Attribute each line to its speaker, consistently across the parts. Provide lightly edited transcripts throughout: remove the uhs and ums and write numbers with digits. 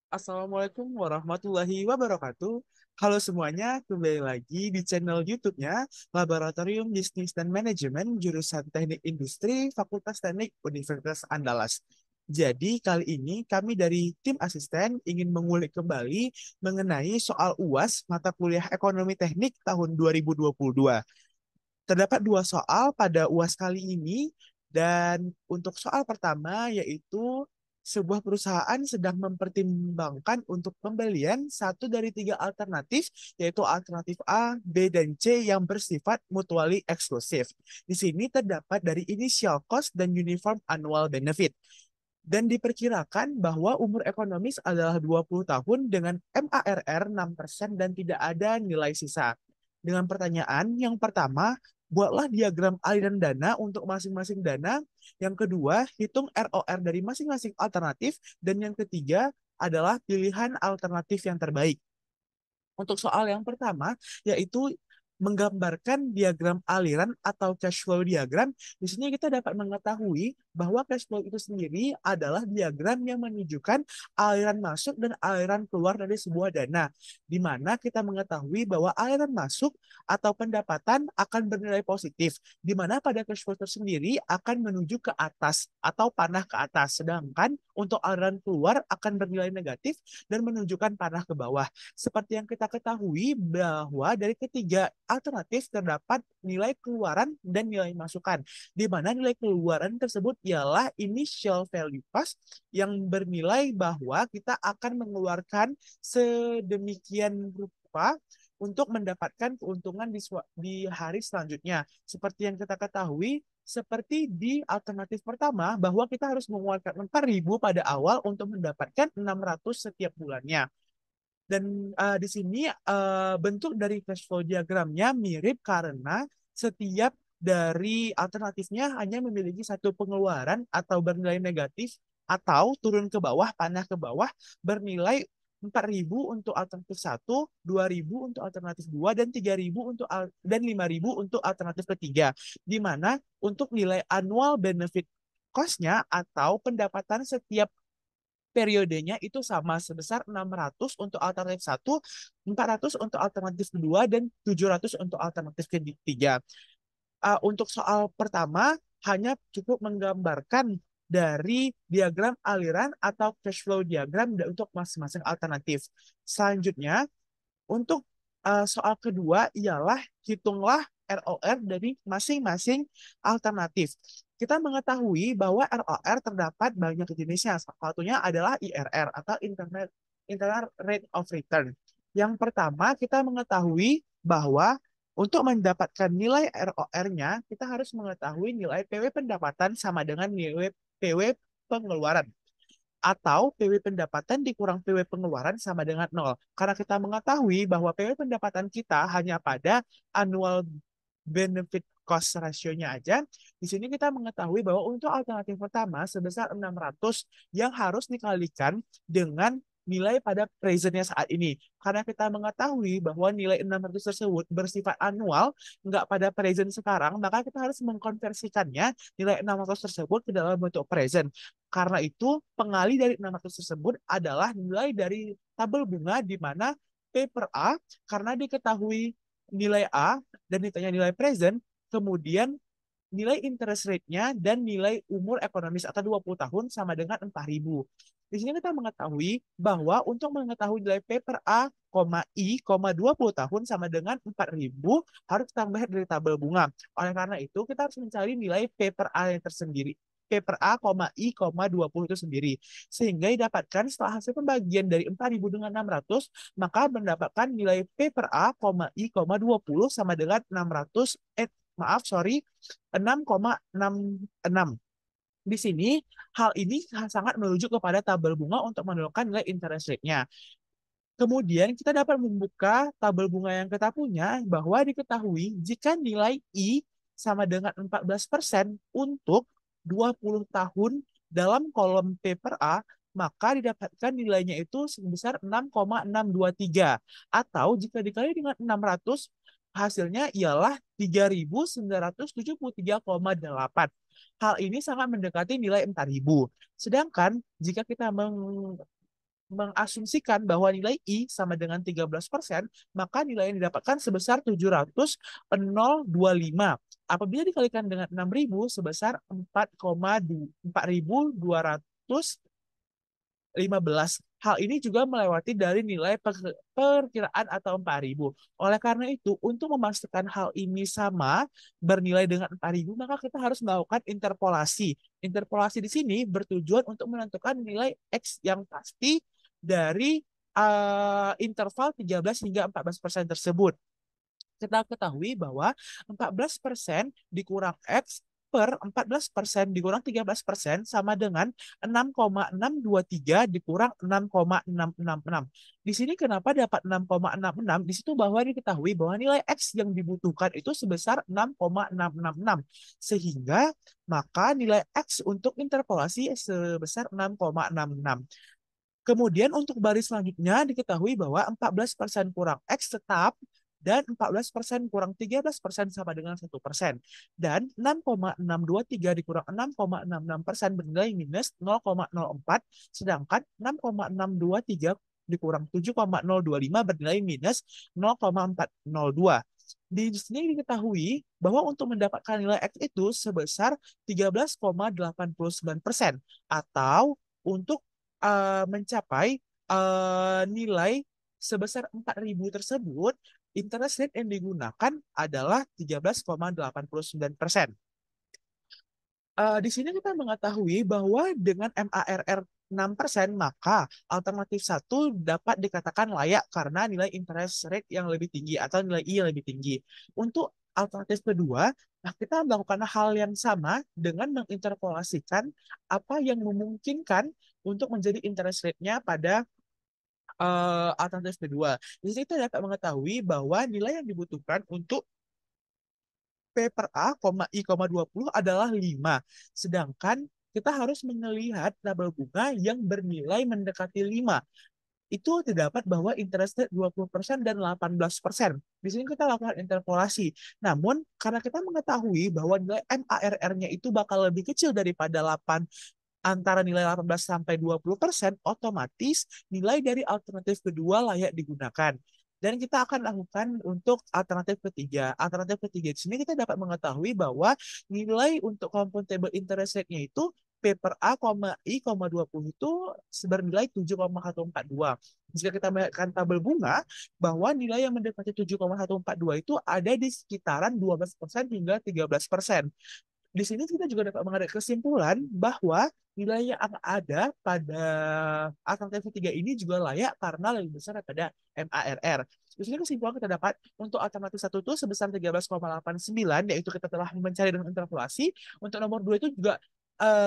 Speaker 1: Assalamualaikum warahmatullahi wabarakatuh. Halo semuanya, kembali lagi di channel YouTube-nya Laboratorium Bisnis dan Manajemen jurusan Teknik Industri Fakultas Teknik Universitas Andalas. Jadi kali ini kami dari tim asisten ingin mengulik kembali mengenai soal UAS mata kuliah Ekonomi Teknik tahun 2022. Terdapat dua soal pada UAS kali ini, dan untuk soal pertama yaitu sebuah perusahaan sedang mempertimbangkan untuk pembelian satu dari tiga alternatif, yaitu alternatif A, B, dan C yang bersifat mutually eksklusif. Di sini terdapat dari initial cost dan uniform annual benefit. Dan diperkirakan bahwa umur ekonomis adalah 20 tahun dengan MARR 6% dan tidak ada nilai sisa. Dengan pertanyaan yang pertama, buatlah diagram aliran dana untuk masing-masing dana. Yang kedua, hitung ROR dari masing-masing alternatif. Dan yang ketiga adalah pilihan alternatif yang terbaik. Untuk soal yang pertama, yaitu menggambarkan diagram aliran atau cash flow diagram. Di sini kita dapat mengetahui bahwa cash flow itu sendiri adalah diagram yang menunjukkan aliran masuk dan aliran keluar dari sebuah dana. Di mana kita mengetahui bahwa aliran masuk atau pendapatan akan bernilai positif. Di mana pada cash flow tersendiri akan menuju ke atas atau panah ke atas. Sedangkan untuk aliran keluar akan bernilai negatif dan menunjukkan panah ke bawah. Seperti yang kita ketahui bahwa dari ketiga alternatif terdapat nilai keluaran dan nilai masukan, di mana nilai keluaran tersebut ialah initial value cost yang bernilai bahwa kita akan mengeluarkan sedemikian rupa untuk mendapatkan keuntungan di hari selanjutnya. Seperti yang kita ketahui, seperti di alternatif pertama, bahwa kita harus mengeluarkan 4.000 pada awal untuk mendapatkan 600 setiap bulannya. Dan di sini bentuk dari cash flow diagramnya mirip karena setiap dari alternatifnya hanya memiliki satu pengeluaran atau bernilai negatif atau turun ke bawah, panah ke bawah, bernilai 4.000 untuk alternatif satu, 2.000 untuk alternatif dua, dan 3.000 dan 5.000 untuk alternatif ketiga. Di mana untuk nilai annual benefit cost-nya atau pendapatan setiap periodenya itu sama sebesar 600 untuk alternatif satu, 400 untuk alternatif kedua, dan 700 untuk alternatif ketiga. Untuk soal pertama, hanya cukup menggambarkan dari diagram aliran atau cash flow diagram untuk masing-masing alternatif. Selanjutnya, untuk soal kedua ialah hitunglah ROR dari masing-masing alternatif. Kita mengetahui bahwa ROR terdapat banyak jenisnya. Salah satunya adalah IRR atau Internal Rate of Return. Yang pertama, kita mengetahui bahwa untuk mendapatkan nilai ROR-nya, kita harus mengetahui nilai PW pendapatan sama dengan nilai PW pengeluaran, atau PW pendapatan dikurang PW pengeluaran sama dengan nol. Karena kita mengetahui bahwa PW pendapatan kita hanya pada annual benefit cost ratio-nya aja. Di sini kita mengetahui bahwa untuk alternatif pertama sebesar 600 yang harus dikalikan dengan nilai pada presentnya saat ini. Karena kita mengetahui bahwa nilai 600 tersebut bersifat annual, nggak pada present sekarang, maka kita harus mengkonversikannya nilai 600 tersebut ke dalam bentuk present. Karena itu, pengali dari 600 tersebut adalah nilai dari tabel bunga di mana P per A, karena diketahui nilai A dan ditanya nilai present, kemudian nilai interest rate-nya dan nilai umur ekonomis atau 20 tahun sama dengan 4.000. Di sini kita mengetahui bahwa untuk mengetahui nilai P per A, I, 20 tahun sama dengan 4.000 harus tambah dari tabel bunga. Oleh karena itu, kita harus mencari nilai P per A yang tersendiri. P per A, I, 20 itu sendiri. Sehingga didapatkan setelah hasil pembagian dari 4.000 dengan 600, maka mendapatkan nilai P per A, I, 20 sama dengan 600, maaf, sorry, 6,66. Di sini, hal ini sangat merujuk kepada tabel bunga untuk menentukan nilai interest rate-nya. Kemudian kita dapat membuka tabel bunga yang kita punya bahwa diketahui jika nilai I sama dengan 14% untuk 20 tahun dalam kolom P per A, maka didapatkan nilainya itu sebesar 6,623. Atau jika dikali dengan 600, hasilnya ialah 3.973,8. Hal ini sangat mendekati nilai 4.000. Sedangkan jika kita mengasumsikan bahwa nilai I sama dengan 13%, maka nilai yang didapatkan sebesar 700,025. Apabila dikalikan dengan 6.000 sebesar 4,215. Hal ini juga melewati dari nilai perkiraan atau 4.000. Oleh karena itu, untuk memastikan hal ini sama bernilai dengan 4.000, maka kita harus melakukan interpolasi. Interpolasi di sini bertujuan untuk menentukan nilai X yang pasti dari interval 13 hingga 14% tersebut. Kita ketahui bahwa 14% dikurang X per 14% dikurang 13% sama dengan 6,623 dikurang 6,666. Di sini kenapa dapat 6,66? Di situ bahwa diketahui bahwa nilai X yang dibutuhkan itu sebesar 6,666. Sehingga maka nilai X untuk interpolasi sebesar 6,66. Kemudian untuk baris selanjutnya diketahui bahwa 14% kurang X tetap dan 14% kurang 13% sama dengan 1%. Dan 6,623 dikurang 6,66% bernilai minus 0,04, sedangkan 6,623 dikurang 7,025 bernilai minus 0,402. Di sini diketahui bahwa untuk mendapatkan nilai X itu sebesar 13,89%, atau untuk mencapai nilai sebesar 4.000 tersebut, interest rate yang digunakan adalah 13,89%. Di sini kita mengetahui bahwa dengan MARR 6%, maka alternatif satu dapat dikatakan layak karena nilai interest rate yang lebih tinggi atau nilai I yang lebih tinggi. Untuk alternatif kedua, nah kita melakukan hal yang sama dengan menginterpolasikan apa yang memungkinkan untuk menjadi interest rate-nya pada alternatif kedua. Di sini kita dapat mengetahui bahwa nilai yang dibutuhkan untuk P per A, I, 20 adalah 5. Sedangkan kita harus melihat tabel bunga yang bernilai mendekati 5. Itu terdapat bahwa interest rate 20% dan 18%. Di sini kita lakukan interpolasi. Namun, karena kita mengetahui bahwa nilai MARR-nya itu bakal lebih kecil daripada 8, antara nilai 18 sampai 20%, otomatis nilai dari alternatif kedua layak digunakan. Dan kita akan lakukan untuk alternatif ketiga. Alternatif ketiga di sini kita dapat mengetahui bahwa nilai untuk compoundable interest rate-nya itu P per A, I, 20 itu bernilai 7,142. Jika kita melihatkan tabel bunga, bahwa nilai yang mendekati 7,142 itu ada di sekitaran 12% hingga 13%. Di sini kita juga dapat mengambil kesimpulan bahwa nilai yang ada pada alternatif ketiga ini juga layak karena lebih besar daripada MARR. Di sini kesimpulan kita dapat untuk alternatif satu itu sebesar 13,89, yaitu kita telah mencari dengan interpolasi. Untuk nomor dua itu juga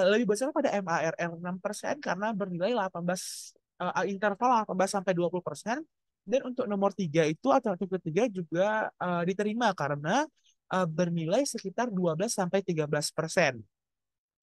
Speaker 1: lebih besar pada MARR 6% karena bernilai 18, interval 18 sampai 20%. Dan untuk nomor tiga itu alternatif ketiga juga diterima karena bernilai sekitar 12 sampai 13%.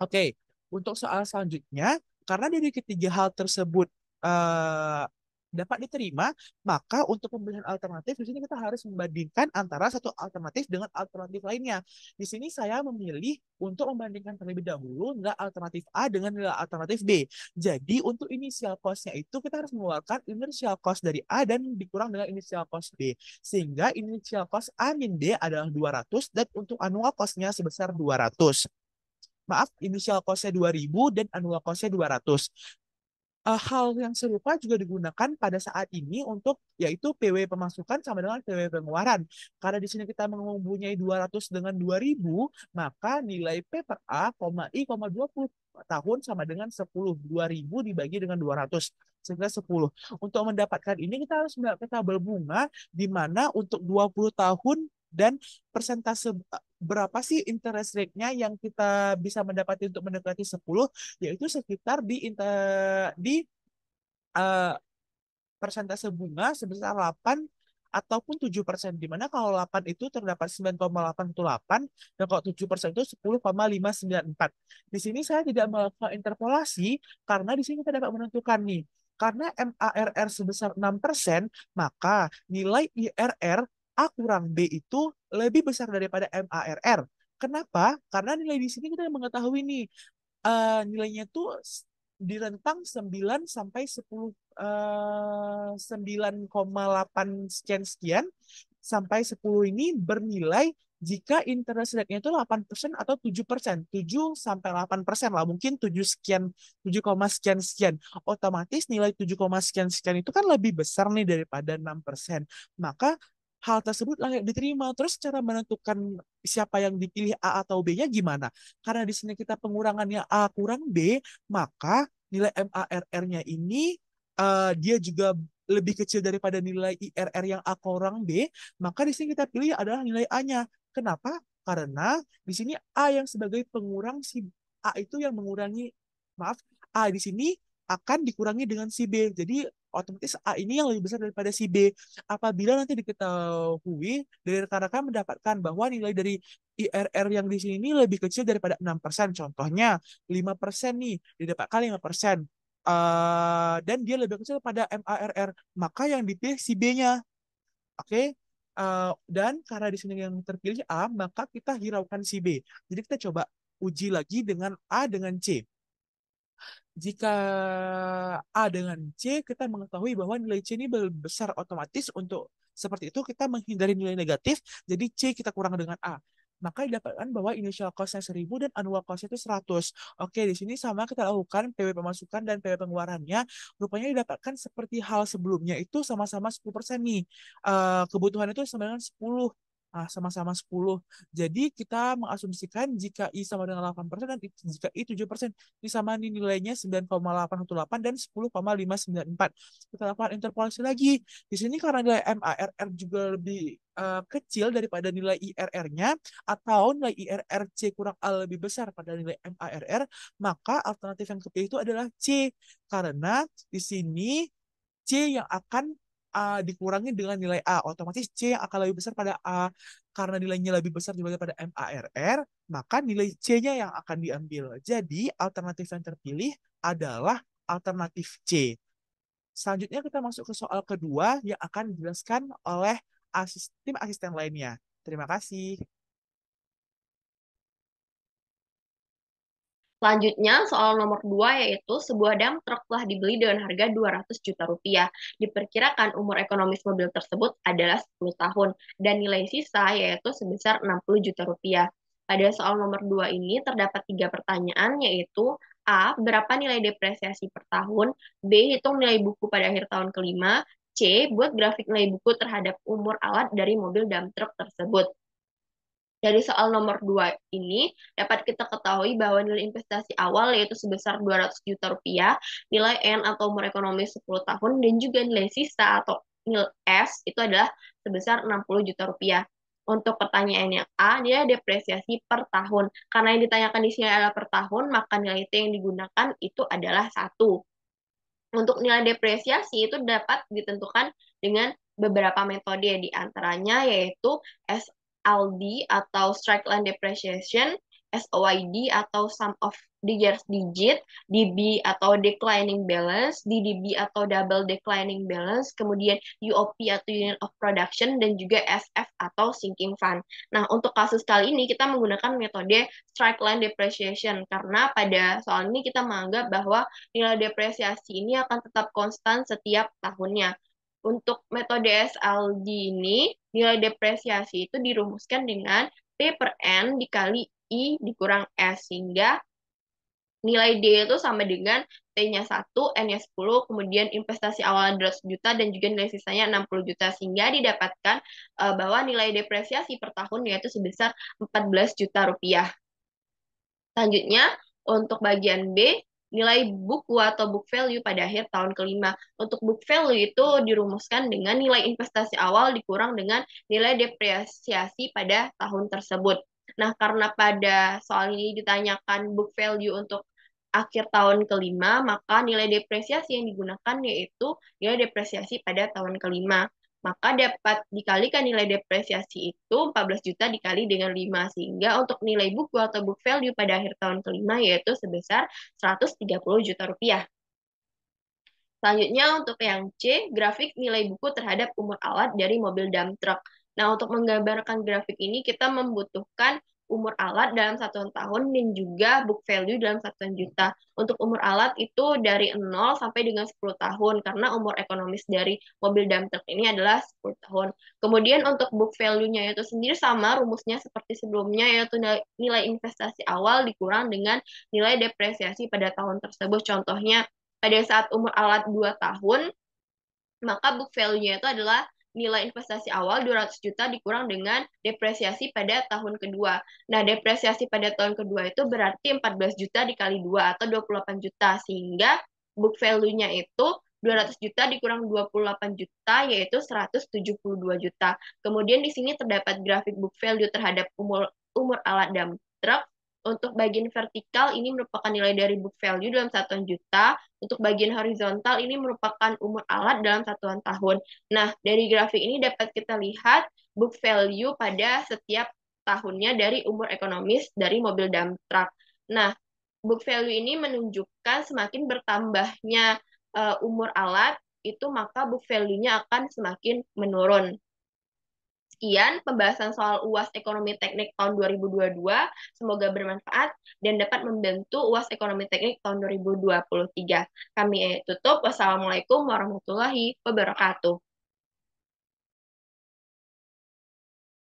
Speaker 1: Oke, untuk soal selanjutnya, karena dari ketiga hal tersebut eh, dapat diterima, maka untuk pemilihan alternatif di sini kita harus membandingkan antara satu alternatif dengan alternatif lainnya. Di sini saya memilih untuk membandingkan terlebih dahulu nilai alternatif A dengan nilai alternatif B. Jadi untuk initial cost-nya itu kita harus mengeluarkan initial cost dari A dan dikurang dengan initial cost B. Sehingga initial cost A min D adalah 200 dan untuk annual cost-nya sebesar 200. Maaf, initial cost-nya 2.000 dan annual cost-nya 200. Hal yang serupa juga digunakan pada saat ini untuk yaitu PW pemasukan sama dengan PW pengeluaran. Karena di sini kita mempunyai 200 dengan 2.000, maka nilai P per A, I, 20 tahun sama dengan 10. 2.000 dibagi dengan 200 sehingga 10. Untuk mendapatkan ini kita harus mendapatkan tabel bunga di mana untuk 20 tahun dan persentase berapa sih interest rate-nya yang kita bisa mendapati untuk mendekati 10, yaitu sekitar di uh, persentase bunga sebesar 8 ataupun 7%. Di mana kalau 8 itu terdapat 9,818 dan kalau 7% itu 10,594. Di sini saya tidak melakukan interpolasi karena di sini kita dapat menentukan nih. Karena MARR sebesar 6%, maka nilai IRR A kurang B itu lebih besar daripada MARR. Kenapa? Karena nilai di sini kita mengetahui nih nilainya tuh di rentang 9 sampai 10 9,8 sekian sekian sampai 10 ini bernilai jika interest rate-nya itu 8% atau 7%. 7 sampai 8% lah, mungkin 7 sekian, 7, sekian sekian. Otomatis nilai 7, sekian sekian itu kan lebih besar nih daripada 6%. Maka hal tersebut layak diterima. Terus cara menentukan siapa yang dipilih A atau B-nya gimana? Karena di sini kita pengurangannya A kurang B, maka nilai MARR-nya ini dia juga lebih kecil daripada nilai IRR yang A kurang B, maka di sini kita pilih adalah nilai A-nya. Kenapa? Karena di sini A yang sebagai pengurang si A itu yang mengurangi, maaf, A di sini akan dikurangi dengan si B. Jadi otomatis A ini yang lebih besar daripada si B. Apabila nanti diketahui dari rekan-rekan mendapatkan bahwa nilai dari IRR yang di sini lebih kecil daripada 6%, contohnya 5% nih, didapatkan 5%. Dan dia lebih kecil pada MARR, maka yang dipilih si B-nya. Oke. Dan karena di sini yang terpilih A, maka kita hiraukan si B. Jadi kita coba uji lagi dengan A dengan C. Jika A dengan C, kita mengetahui bahwa nilai C ini besar, otomatis untuk seperti itu kita menghindari nilai negatif, jadi C kita kurang dengan A. Maka didapatkan bahwa initial cost-nya 1.000 dan annual cost-nya itu 100. Oke, di sini sama kita lakukan PW pemasukan dan PW pengeluarannya. Rupanya didapatkan seperti hal sebelumnya itu sama-sama 10% nih. Kebutuhan itu sama dengan 10. Sama-sama 10. Jadi kita mengasumsikan jika I sama dengan 8% dan jika I 7%. Ini sama nih nilainya 9,818 dan 10,594. Kita lakukan interpolasi lagi. Di sini karena nilai MARR juga lebih kecil daripada nilai IRR-nya atau nilai IRR C kurang A lebih besar pada nilai MARR, maka alternatif yang kepilih itu adalah C. Karena di sini C yang akan dikurangi dengan nilai A. Otomatis C yang akan lebih besar pada A. Karena nilainya lebih besar daripada MARR, maka nilai C-nya yang akan diambil. Jadi, alternatif yang terpilih adalah alternatif C. Selanjutnya kita masuk ke soal kedua yang akan dijelaskan oleh tim asisten lainnya. Terima kasih.
Speaker 2: Selanjutnya, soal nomor 2 yaitu sebuah dump truck telah dibeli dengan harga 200 juta rupiah. Diperkirakan umur ekonomis mobil tersebut adalah 10 tahun dan nilai sisa yaitu sebesar 60 juta rupiah. Pada soal nomor 2 ini terdapat 3 pertanyaan yaitu A. Berapa nilai depresiasi per tahun? B. Hitung nilai buku pada akhir tahun kelima. C. Buat grafik nilai buku terhadap umur alat dari mobil dump truck tersebut. Dari soal nomor 2 ini, dapat kita ketahui bahwa nilai investasi awal yaitu sebesar 200 juta rupiah, nilai N atau umur ekonomi 10 tahun, dan juga nilai sisa atau nilai S itu adalah sebesar 60 juta rupiah. Untuk pertanyaan yang A, dia depresiasi per tahun. Karena yang ditanyakan di sini adalah per tahun, maka nilai T yang digunakan itu adalah 1. Untuk nilai depresiasi itu dapat ditentukan dengan beberapa metode, di antaranya yaitu SLD atau straight line depreciation, SOID atau sum of the years digit, DB atau declining balance, DDB atau double declining balance, kemudian UOP atau unit of production, dan juga SF atau sinking fund. Nah, untuk kasus kali ini kita menggunakan metode straight line depreciation karena pada soal ini kita menganggap bahwa nilai depresiasi ini akan tetap konstan setiap tahunnya. Untuk metode SLD ini, nilai depresiasi itu dirumuskan dengan P per N dikali I dikurang S, sehingga nilai D itu sama dengan T-nya 1, N-nya 10, kemudian investasi awalnya 200 juta, dan juga nilai sisanya 60 juta, sehingga didapatkan bahwa nilai depresiasi per tahun yaitu sebesar 14 juta rupiah. Selanjutnya, untuk bagian B, nilai buku atau book value pada akhir tahun kelima. Untuk book value itu dirumuskan dengan nilai investasi awal dikurang dengan nilai depresiasi pada tahun tersebut. Nah, karena pada soal ini ditanyakan book value untuk akhir tahun kelima, maka nilai depresiasi yang digunakan yaitu nilai depresiasi pada tahun kelima. Maka dapat dikalikan nilai depresiasi itu 14 juta dikali dengan 5, sehingga untuk nilai buku atau book value pada akhir tahun kelima yaitu sebesar 130 juta rupiah. Selanjutnya untuk yang C, grafik nilai buku terhadap umur alat dari mobil dump truck. Nah, untuk menggambarkan grafik ini kita membutuhkan umur alat dalam satuan tahun dan juga book value dalam satuan juta. Untuk umur alat itu dari 0 sampai dengan 10 tahun karena umur ekonomis dari mobil dump truck ini adalah 10 tahun. Kemudian untuk book value-nya itu sendiri sama rumusnya seperti sebelumnya yaitu nilai investasi awal dikurang dengan nilai depresiasi pada tahun tersebut. Contohnya pada saat umur alat 2 tahun maka book value-nya itu adalah nilai investasi awal 200 juta dikurang dengan depresiasi pada tahun kedua. Nah, depresiasi pada tahun kedua itu berarti 14 juta dikali 2 atau 28 juta. Sehingga book value-nya itu 200 juta dikurang 28 juta yaitu 172 juta. Kemudian di sini terdapat grafik book value terhadap umur alat dump truck. Untuk bagian vertikal ini merupakan nilai dari book value dalam satuan juta. Untuk bagian horizontal ini merupakan umur alat dalam satuan tahun. Nah, dari grafik ini dapat kita lihat book value pada setiap tahunnya dari umur ekonomis dari mobil dump truck. Nah, book value ini menunjukkan semakin bertambahnya umur alat, itu maka book value-nya akan semakin menurun. Sekian pembahasan soal UAS Ekonomi Teknik tahun 2022. Semoga bermanfaat dan dapat membantu UAS Ekonomi Teknik tahun 2023. Kami tutup. Wassalamualaikum warahmatullahi wabarakatuh.